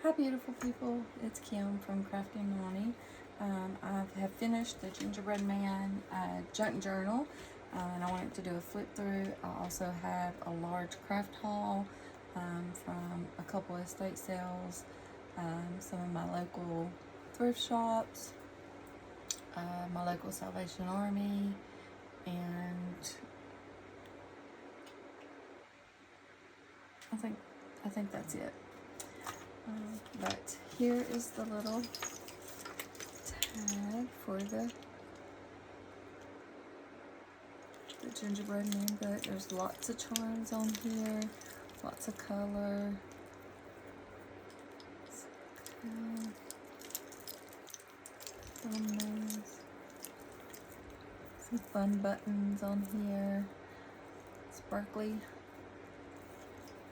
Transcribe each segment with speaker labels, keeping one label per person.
Speaker 1: Hi beautiful people, it's Kim from Crafty Money. I have finished the Gingerbread Man junk journal, and I wanted to do a flip through. I also have a large craft haul from a couple estate sales, some of my local thrift shops, my local Salvation Army, and I think that's it. But here is the little tag for the Gingerbread Man book. There's lots of charms on here, lots of color. Some fun buttons on here. Sparkly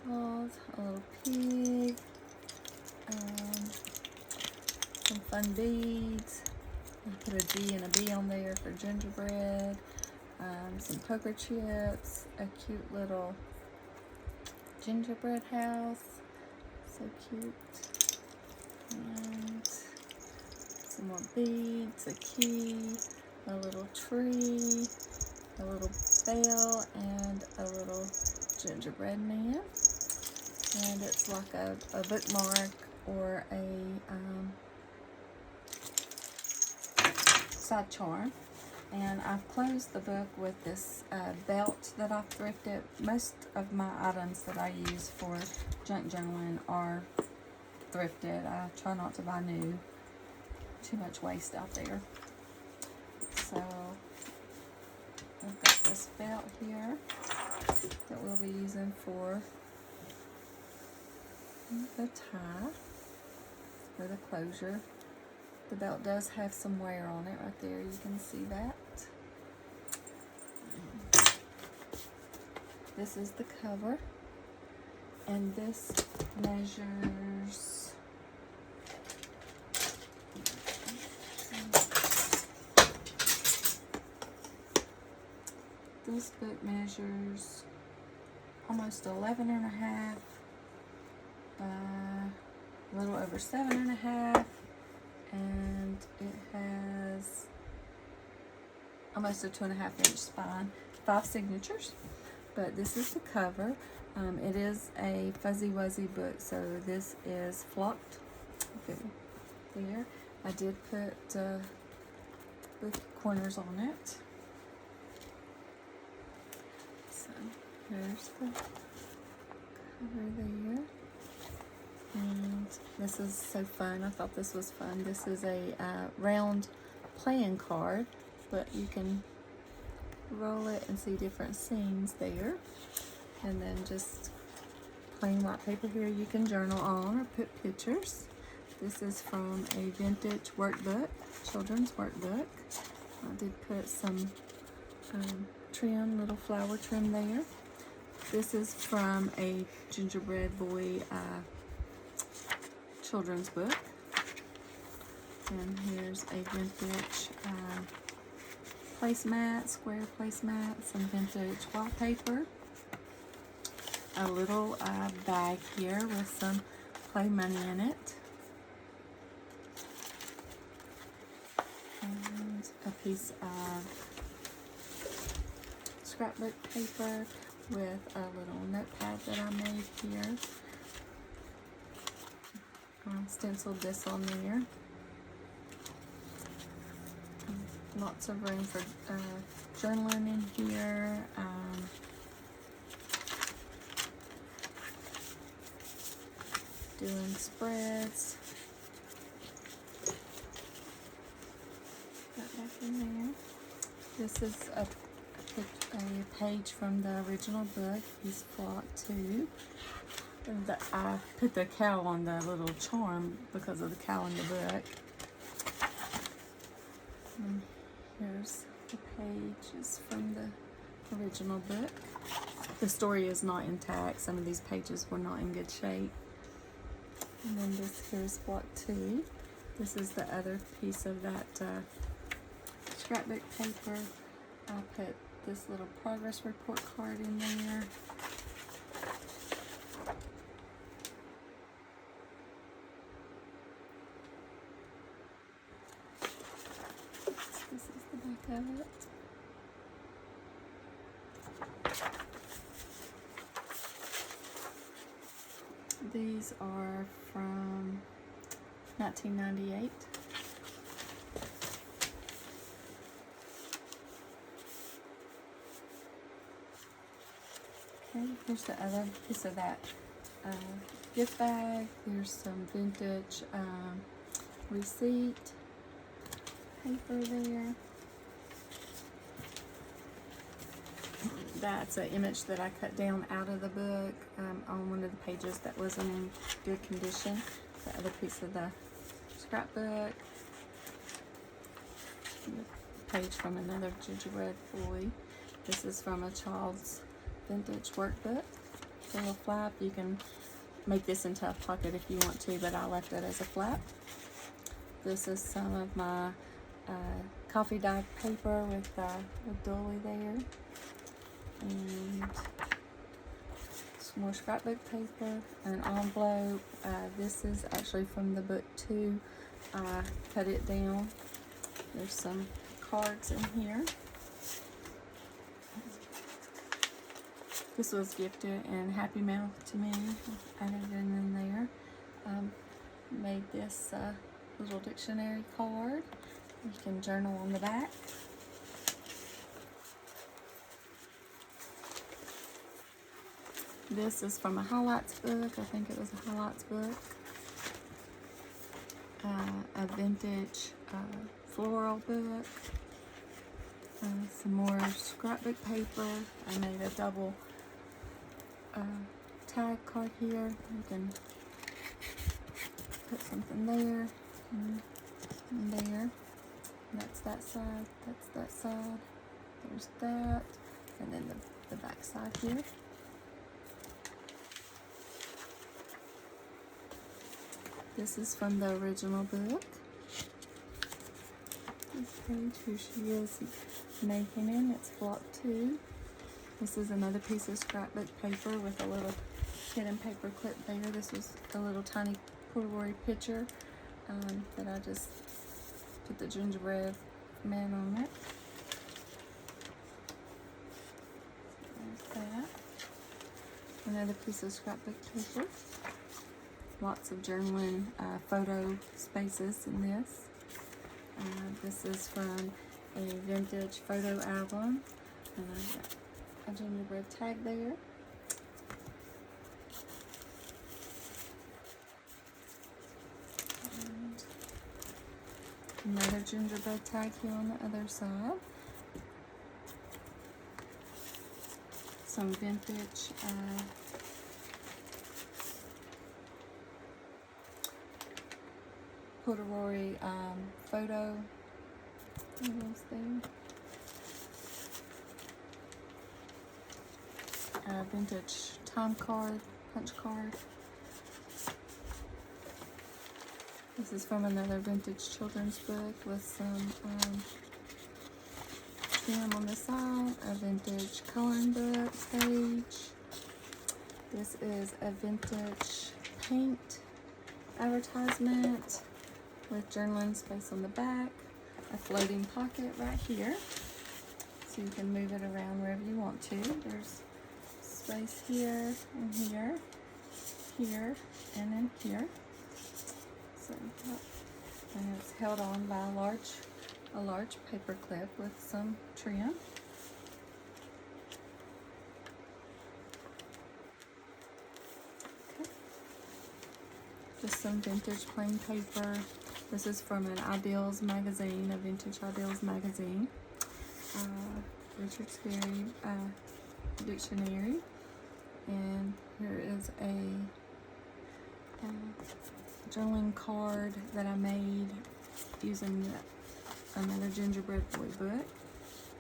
Speaker 1: balls, a little pig. Some fun beads. I put a D and a B on there for gingerbread. Some poker chips. A cute little gingerbread house. So cute. And some more beads. A key. A little tree. A little bell. And a little gingerbread man. And it's like a bookmark or a side charm. And I've closed the book with this belt that I've thrifted. Most of my items that I use for junk journaling are thrifted. I try not to buy new. Too much waste out there. So I've got this belt here that we'll be using for the tie or the closure. The belt does have some wear on it right there. You can see that. This is the cover, and this measures this book measures almost 11.5 by a little over 7.5, and it has almost a 2.5 inch spine, 5 signatures. But this is the cover. It is a fuzzy wuzzy book, so this is flocked. Okay, there. I did put the corners on it. So here's the cover there. And this is so fun. I thought this was fun. This is a round playing card, but you can roll it and see different scenes there. And then just plain white paper here you can journal on or put pictures. This is from a vintage workbook, children's workbook. I did put some trim, little flower trim there. This is from a gingerbread boy children's book. And here's a vintage placemat, square placemat, some vintage wallpaper. A little bag here with some play money in it. And a piece of scrapbook paper with a little notepad that I made here. Stenciled this on there. Lots of room for journaling in here. Doing spreads. Got back in there. This is a page from the original book. He's flocked too. I put the cow on the little charm because of the cow in the book. And here's the pages from the original book. The story is not intact. Some of these pages were not in good shape. And then this here's block 2. This is the other piece of that scrapbook paper. I put this little progress report card in there. palette. These are from 1998. Okay, here's the other piece of that gift bag. There's some vintage receipt paper there. That's an image that I cut down out of the book on one of the pages that wasn't in good condition. The other piece of the scrapbook. A page from another gingerbread boy. This is from a child's vintage workbook. It's a little flap. You can make this into a pocket if you want to, but I left it as a flap. This is some of my coffee dye paper with the dolly there. And some more scrapbook paper, an envelope. This is actually from the book too. I cut it down. There's some cards in here. This was gifted and Happy Mail to me. Added it in there. Made this little dictionary card. You can journal on the back. This is from a highlights book. I think it was a highlights book. A vintage floral book. Some more scrapbook paper. I made a double tag card here. You can put something there and there. That's that side. That's that side. There's that. And then the back side here. This is from the original book. This page, here she is making it. It's block 2. This is another piece of scrapbook paper with a little hidden paper clip there. This was a little tiny Polaroid picture that I just put the gingerbread man on it. There's that. Another piece of scrapbook paper. Lots of journaling photo spaces in this. This is from a vintage photo album. And I've got a gingerbread tag there. And another gingerbread tag here on the other side. Some vintage Polaroid photo photos there. Vintage time card, punch card. This is from another vintage children's book with some trim on the side. A vintage coloring book page. This is a vintage paint advertisement with journaling space on the back, a floating pocket right here, so you can move it around wherever you want to. There's space here and here, here, and in here. So, and it's held on by a large paper clip with some trim. Just some vintage plain paper. This is from an Ideals magazine, a vintage Ideals magazine. Richard Scarry dictionary. And here is a journaling card that I made using another gingerbread boy book.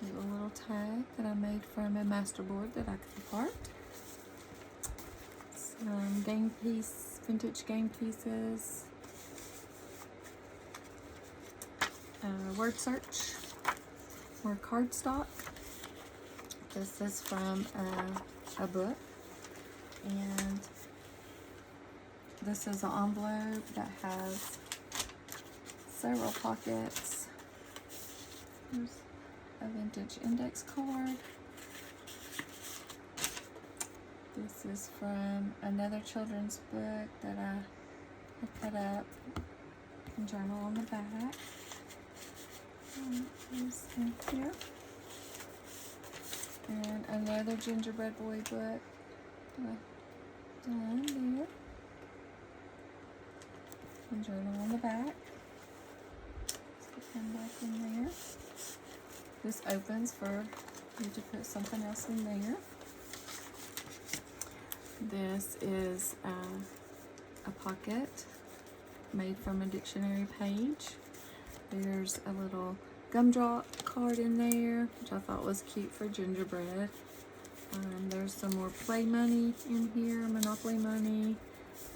Speaker 1: There's a little tag that I made from a masterboard that I cut apart. Some vintage game pieces. Word search, more cardstock. This is from a book, and this is an envelope that has several pockets. There's a vintage index card. This is from another children's book that I cut up and journal on the back. This in here. And another Gingerbread Boy book done there. And journal on the back. Let's put them back in there. This opens for you to put something else in there. This is a pocket made from a dictionary page. There's a little gumdrop card in there, which I thought was cute for gingerbread. There's some more play money in here, Monopoly money,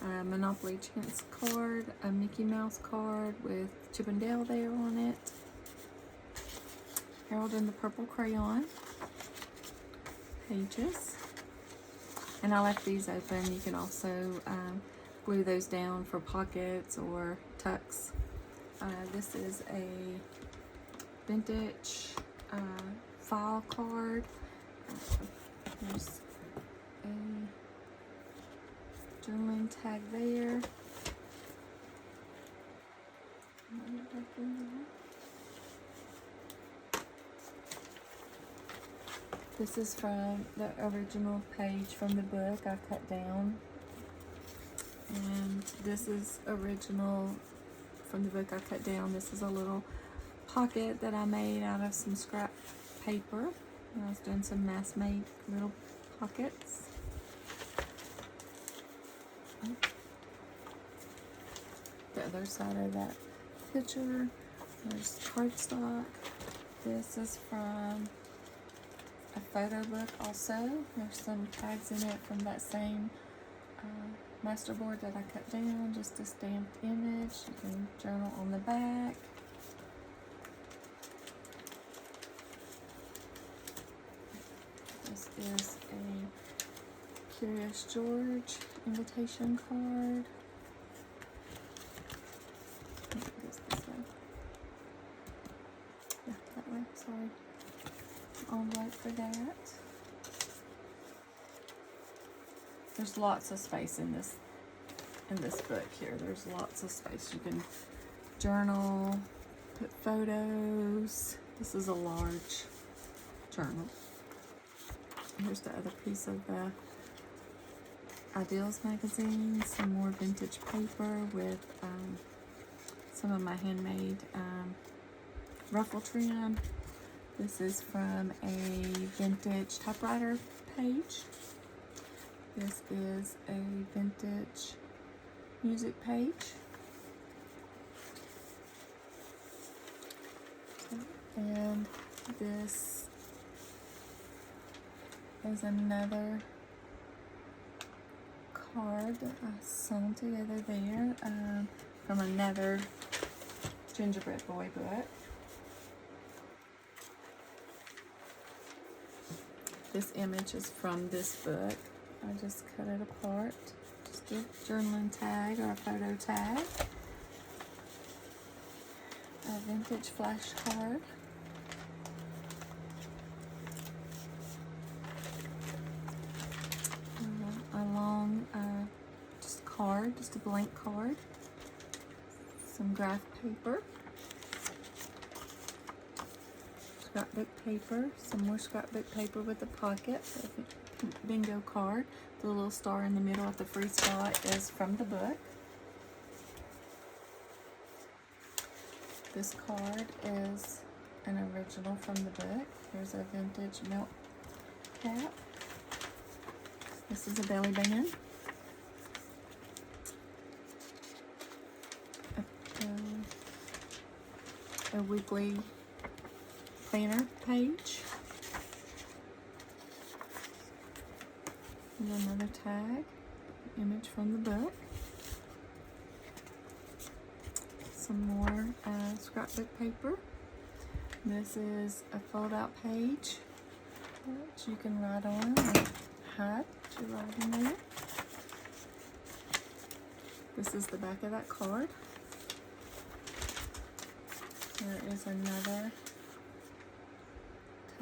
Speaker 1: Monopoly chance card, a Mickey Mouse card with Chip and Dale there on it, Harold and the Purple Crayon, pages. And I left these open. You can also glue those down for pockets or tucks. This is a vintage file card. There's a journaling tag there. This is from the original page from the book I cut down. And this is original from the book I cut down. This is a little pocket that I made out of some scrap paper. I was doing some mass made little pockets. The other side of that picture, there's cardstock. This is from a photo book also. There's some tags in it from that same masterboard that I cut down, just a stamped image. You can journal on the back. This is a Curious George invitation card. This way. Yeah, that way, sorry. Envelope for that. There's lots of space in this book here. There's lots of space. You can journal, put photos. This is a large journal. Here's the other piece of the Ideals magazine. Some more vintage paper with some of my handmade ruffle trim. This is from a vintage typewriter page. This is a vintage music page. And this is another card that I sewn together there from another Gingerbread Boy book. This image is from this book. I just cut it apart. Just a journaling tag or a photo tag. A vintage flash card. A long just card, just a blank card. Some graph paper. Scrapbook paper, some more scrapbook paper with a pocket, a bingo card. The little star in the middle at the free spot is from the book. This card is an original from the book. There's a vintage milk cap. This is a belly band. A weekly planner page. And another tag, image from the book. Some more scrapbook paper. This is a fold-out page that you can write on and hide what you're writing there. This is the back of that card. There is another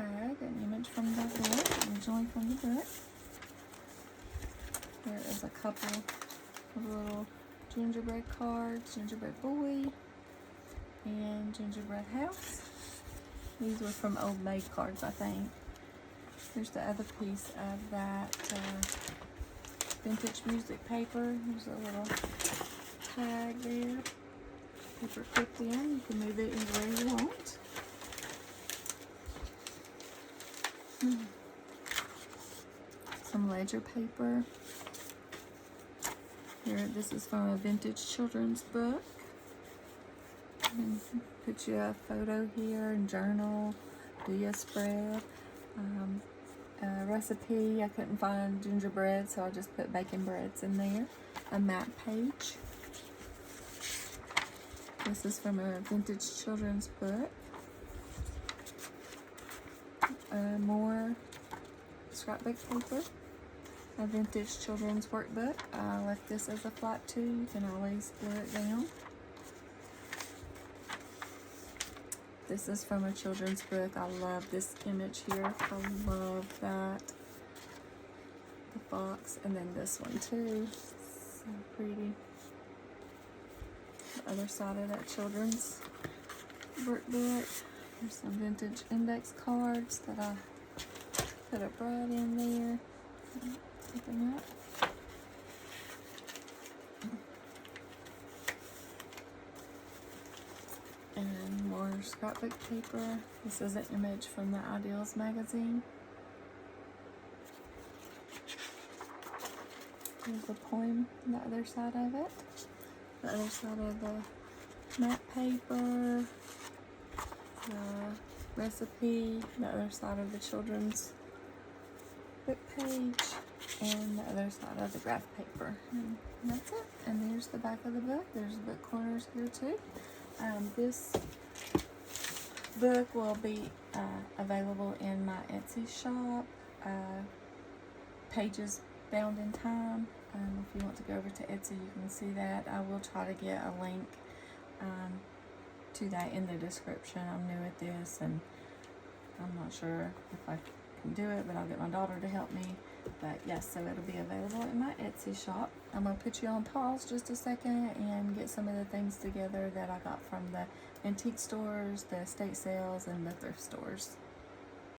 Speaker 1: tag, an image from the book, originally from the book. There is a couple of little gingerbread cards, gingerbread boy, and gingerbread house. These were from Old Maid cards, I think. Here's the other piece of that vintage music paper. There's a little tag there. Paper clipped in. You can move it anywhere you want. Some ledger paper. Here, this is from a vintage children's book. And put you a photo here and journal. Do you a spread? A recipe. I couldn't find gingerbread, so I just put bacon breads in there. A map page. This is from a vintage children's book. More scrapbook paper. A vintage children's workbook. I left this as a flat too. You can always glue it down. This is from a children's book. I love this image here. I love that. The fox, and then this one too. So pretty. The other side of that children's workbook. There's some vintage index cards that I put a bride in there. Open up. And more scrapbook paper. This is an image from the Ideals magazine. There's a poem on the other side of it. The other side of the map paper. Recipe. The other side of the children's book page. And the other side of the graph paper. And that's it. And there's the back of the book. There's book corners here too. This book will be available in my Etsy shop, Pagesboundintime. If you want to go over to Etsy, you can see that. I will try to get a link to that in the description. I'm new at this, and I'm not sure if I can do it, but I'll get my daughter to help me. But yes, so it'll be available in my Etsy shop. I'm going to put you on pause just a second and get some of the things together that I got from the antique stores, the estate sales, and the thrift stores.